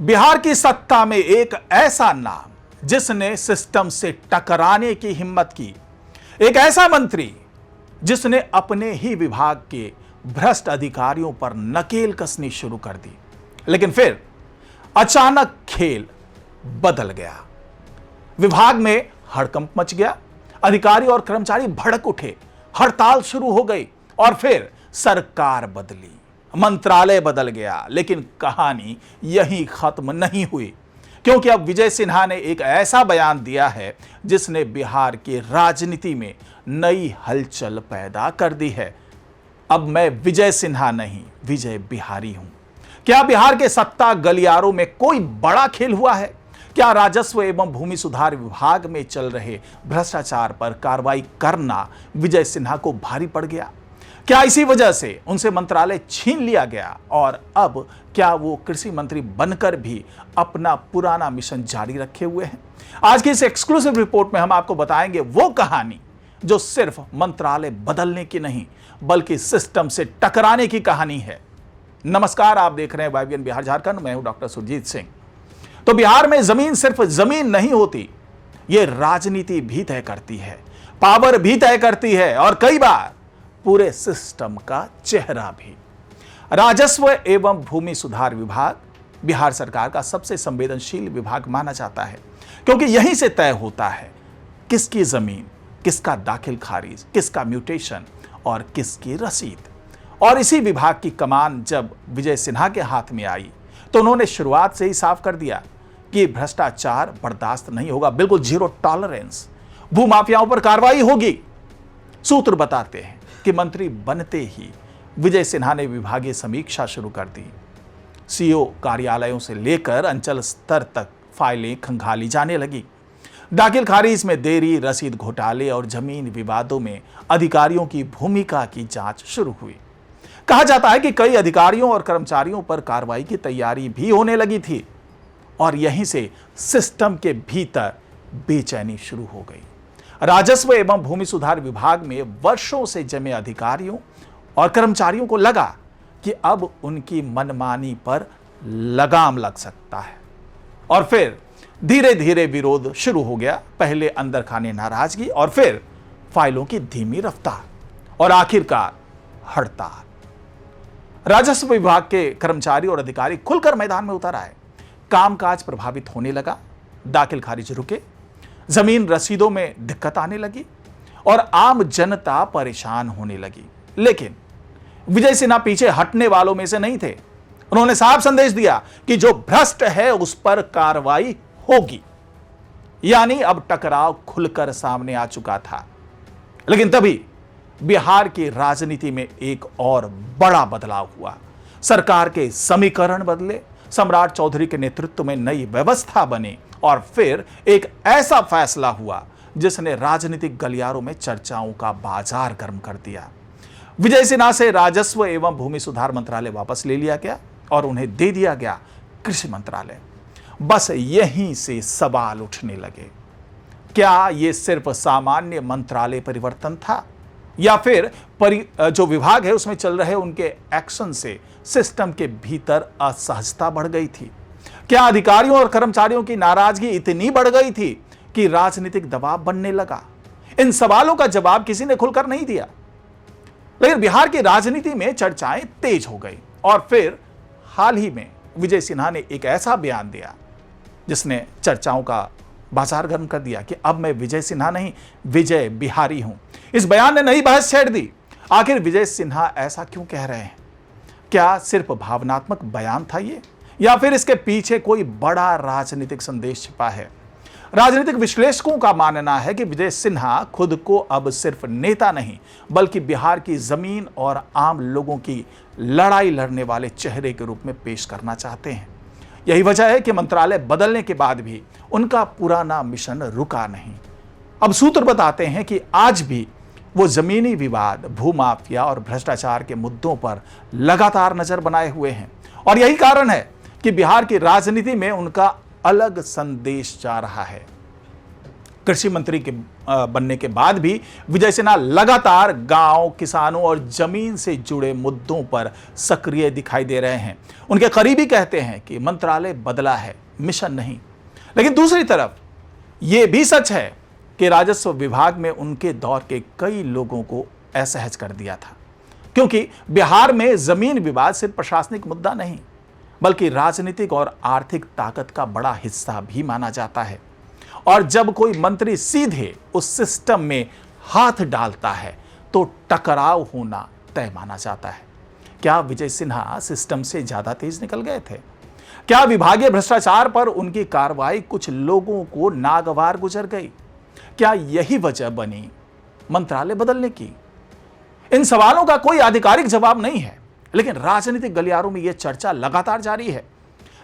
बिहार की सत्ता में एक ऐसा नाम जिसने सिस्टम से टकराने की हिम्मत की, एक ऐसा मंत्री जिसने अपने ही विभाग के भ्रष्ट अधिकारियों पर नकेल कसनी शुरू कर दी। लेकिन फिर अचानक खेल बदल गया। विभाग में हड़कंप मच गया, अधिकारी और कर्मचारी भड़क उठे, हड़ताल शुरू हो गई और फिर सरकार बदली, मंत्रालय बदल गया। लेकिन कहानी यहीं खत्म नहीं हुई, क्योंकि अब विजय सिन्हा ने एक ऐसा बयान दिया है जिसने बिहार की राजनीति में नई हलचल पैदा कर दी है। अब मैं विजय सिन्हा नहीं, विजय बिहारी हूं। क्या बिहार के सत्ता गलियारों में कोई बड़ा खेल हुआ है? क्या राजस्व एवं भूमि सुधार विभाग में चल रहे भ्रष्टाचार पर कार्रवाई करना विजय सिन्हा को भारी पड़ गया? क्या इसी वजह से उनसे मंत्रालय छीन लिया गया और अब क्या वो कृषि मंत्री बनकर भी अपना पुराना मिशन जारी रखे हुए हैं? आज की इस एक्सक्लूसिव रिपोर्ट में हम आपको बताएंगे वो कहानी जो सिर्फ मंत्रालय बदलने की नहीं बल्कि सिस्टम से टकराने की कहानी है। नमस्कार, आप देख रहे हैं वाईबीएन बिहार झारखंड। मैं हूं डॉक्टर सुरजीत सिंह। तो बिहार में जमीन सिर्फ जमीन नहीं होती, यह राजनीति भी तय करती है, पावर भी तय करती है और कई बार पूरे सिस्टम का चेहरा भी। राजस्व एवं भूमि सुधार विभाग बिहार सरकार का सबसे संवेदनशील विभाग माना जाता है, क्योंकि यहीं से तय होता है किसकी जमीन, किसका दाखिल खारिज, किसका म्यूटेशन और किसकी रसीद। और इसी विभाग की कमान जब विजय सिन्हा के हाथ में आई तो उन्होंने शुरुआत से ही साफ कर दिया कि भ्रष्टाचार बर्दाश्त नहीं होगा, बिल्कुल जीरो टॉलरेंस, भूमाफियाओं पर कार्रवाई होगी। सूत्र बताते हैं कि मंत्री बनते ही विजय सिन्हा ने विभागीय समीक्षा शुरू कर दी। सीओ कार्यालयों से लेकर अंचल स्तर तक फाइलें खंगाली जाने लगी। दाखिल खारिज में देरी, रसीद घोटाले और जमीन विवादों में अधिकारियों की भूमिका की जांच शुरू हुई। कहा जाता है कि कई अधिकारियों और कर्मचारियों पर कार्रवाई की तैयारी भी होने लगी थी और यहीं से सिस्टम के भीतर बेचैनी शुरू हो गई। राजस्व एवं भूमि सुधार विभाग में वर्षों से जमे अधिकारियों और कर्मचारियों को लगा कि अब उनकी मनमानी पर लगाम लग सकता है और फिर धीरे धीरे विरोध शुरू हो गया। पहले अंदर खाने नाराजगी और फिर फाइलों की धीमी रफ्तार और आखिरकार हड़ताल। राजस्व विभाग के कर्मचारी और अधिकारी खुलकर मैदान में उतर आए। कामकाज प्रभावित होने लगा, दाखिल खारिज रुके, जमीन रसीदों में दिक्कत आने लगी और आम जनता परेशान होने लगी। लेकिन विजय सिन्हा पीछे हटने वालों में से नहीं थे। उन्होंने साफ संदेश दिया कि जो भ्रष्ट है उस पर कार्रवाई होगी। यानी अब टकराव खुलकर सामने आ चुका था। लेकिन तभी बिहार की राजनीति में एक और बड़ा बदलाव हुआ। सरकार के समीकरण बदले, सम्राट चौधरी के नेतृत्व में नई व्यवस्था बनी और फिर एक ऐसा फैसला हुआ जिसने राजनीतिक गलियारों में चर्चाओं का बाजार गर्म कर दिया। विजय सिन्हा से राजस्व एवं भूमि सुधार मंत्रालय वापस ले लिया गया और उन्हें दे दिया गया कृषि मंत्रालय। बस यहीं से सवाल उठने लगे, क्या यह सिर्फ सामान्य मंत्रालय परिवर्तन था या फिर जो विभाग है उसमें चल रहे उनके एक्शन से सिस्टम के भीतर असहजता बढ़ गई थी? क्या अधिकारियों और कर्मचारियों की नाराजगी इतनी बढ़ गई थी कि राजनीतिक दबाव बनने लगा? इन सवालों का जवाब किसी ने खुलकर नहीं दिया। लेकिन बिहार की राजनीति में चर्चाएं तेज हो गई और फिर हाल ही में विजय सिन्हा ने एक ऐसा बयान दिया जिसने चर्चाओं का बाजार गर्म कर दिया कि अब मैं विजय सिन्हा नहीं, विजय बिहारी हूं। इस बयान ने नई बहस छेड़ दी। आखिर विजय सिन्हा ऐसा क्यों कह रहे हैं? क्या सिर्फ भावनात्मक बयान था ये, या फिर इसके पीछे कोई बड़ा राजनीतिक संदेश छिपा है? राजनीतिक विश्लेषकों का मानना है कि विजय सिन्हा खुद को अब सिर्फ नेता नहीं बल्कि बिहार की जमीन और आम लोगों की लड़ाई लड़ने वाले चेहरे के रूप में पेश करना चाहते हैं। यही वजह है कि मंत्रालय बदलने के बाद भी उनका पुराना मिशन रुका नहीं। अब सूत्र बताते हैं कि आज भी वो जमीनी विवाद, भूमाफिया और भ्रष्टाचार के मुद्दों पर लगातार नजर बनाए हुए हैं और यही कारण है कि बिहार की राजनीति में उनका अलग संदेश जा रहा है। कृषि मंत्री के बनने के बाद भी विजय सिन्हा लगातार गांव, किसानों और जमीन से जुड़े मुद्दों पर सक्रिय दिखाई दे रहे हैं। उनके करीबी कहते हैं कि मंत्रालय बदला है, मिशन नहीं। लेकिन दूसरी तरफ यह भी सच है कि राजस्व विभाग में उनके दौर के कई लोगों को असहज कर दिया था, क्योंकि बिहार में जमीन विवाद सिर्फ प्रशासनिक मुद्दा नहीं बल्कि राजनीतिक और आर्थिक ताकत का बड़ा हिस्सा भी माना जाता है। और जब कोई मंत्री सीधे उस सिस्टम में हाथ डालता है तो टकराव होना तय माना जाता है। क्या विजय सिन्हा सिस्टम से ज्यादा तेज निकल गए थे? क्या विभागीय भ्रष्टाचार पर उनकी कार्रवाई कुछ लोगों को नागवार गुजर गई? क्या यही वजह बनी मंत्रालय बदलने की? इन सवालों का कोई आधिकारिक जवाब नहीं है, लेकिन राजनीतिक गलियारों में यह चर्चा लगातार जारी है।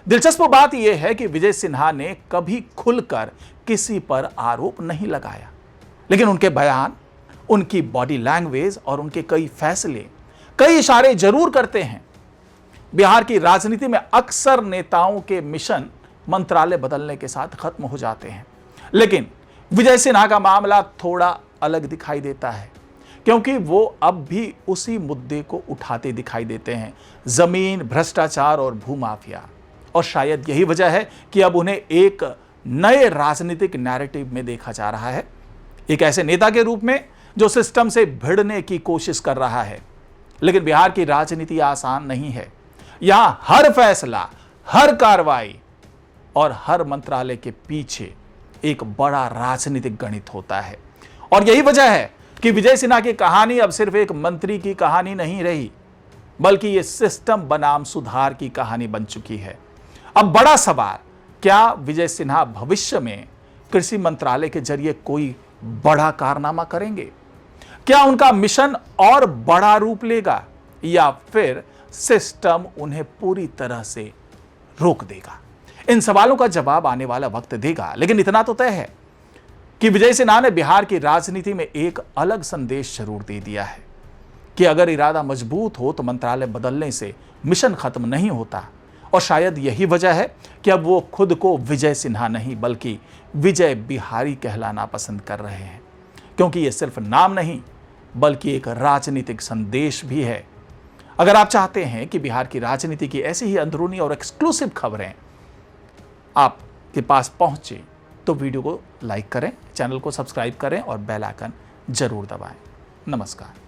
दिलचस्प बात यह है कि विजय सिन्हा ने कभी खुलकर किसी पर आरोप नहीं लगाया, लेकिन उनके बयान, उनकी बॉडी लैंग्वेज और उनके कई फैसले कई इशारे जरूर करते हैं। बिहार की राजनीति में अक्सर नेताओं के मिशन मंत्रालय बदलने के साथ खत्म हो जाते हैं, लेकिन विजय सिन्हा का मामला थोड़ा अलग दिखाई देता है, क्योंकि वो अब भी उसी मुद्दे को उठाते दिखाई देते हैं, जमीन, भ्रष्टाचार और भूमाफिया। और शायद यही वजह है कि अब उन्हें एक नए राजनीतिक नैरेटिव में देखा जा रहा है, एक ऐसे नेता के रूप में जो सिस्टम से भिड़ने की कोशिश कर रहा है। लेकिन बिहार की राजनीति आसान नहीं है। यहां हर फैसला, हर कार्रवाई और हर मंत्रालय के पीछे एक बड़ा राजनीतिक गणित होता है। और यही वजह है कि विजय सिन्हा की कहानी अब सिर्फ एक मंत्री की कहानी नहीं रही, बल्कि यह सिस्टम बनाम सुधार की कहानी बन चुकी है। अब बड़ा सवाल, क्या विजय सिन्हा भविष्य में कृषि मंत्रालय के जरिए कोई बड़ा कारनामा करेंगे? क्या उनका मिशन और बड़ा रूप लेगा या फिर सिस्टम उन्हें पूरी तरह से रोक देगा? इन सवालों का जवाब आने वाला वक्त देगा, लेकिन इतना तो तय है कि विजय सिन्हा ने बिहार की राजनीति में एक अलग संदेश जरूर दे दिया है कि अगर इरादा मजबूत हो तो मंत्रालय बदलने से मिशन खत्म नहीं होता। और शायद यही वजह है कि अब वो खुद को विजय सिन्हा नहीं बल्कि विजय बिहारी कहलाना पसंद कर रहे हैं, क्योंकि ये सिर्फ नाम नहीं बल्कि एक राजनीतिक संदेश भी है। अगर आप चाहते हैं कि बिहार की राजनीति की ऐसी ही अंदरूनी और एक्सक्लूसिव खबरें आपके पास पहुंचे तो वीडियो को लाइक करें, चैनल को सब्सक्राइब करें और बेल आइकन जरूर दबाएं। नमस्कार।